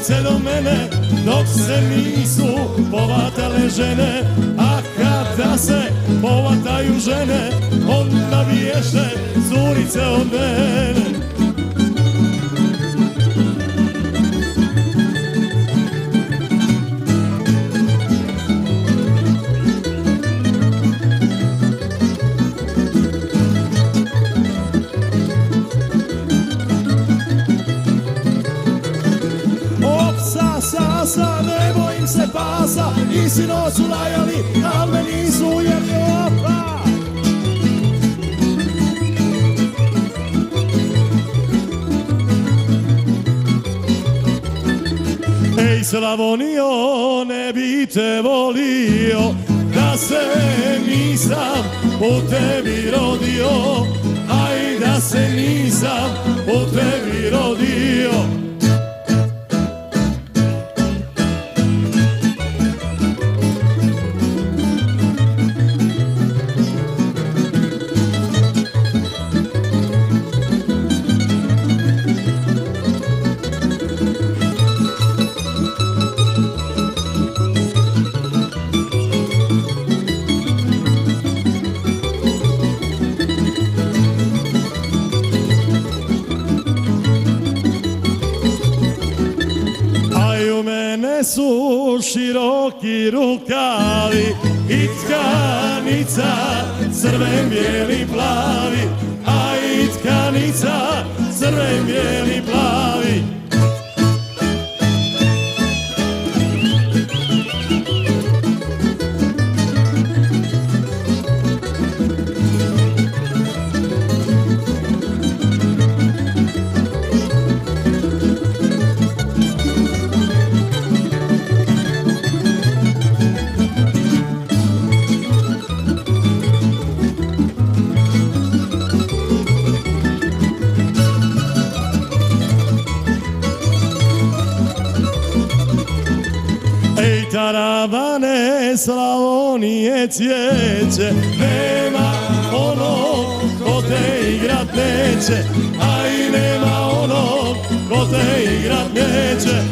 se do mene dok se nisu povatale žene, a kada se povataju žene onda bježe curice od mene. Sasa, ne bojim se pasa, i sinoć su lajali, al me nisu ujeli opa. Ej Slavonijo, ne bi te volio, da se nisam u tebi rodio, aj da se nisam u tebi rodio. Su široki rukavi i tkanica crven, bijeli, plavi, a i tkanica crven, bijeli, plavi. Karavane Slavonije cvijeće, nema onog ko te igrat neće, a i nema onog ko te igrat neće.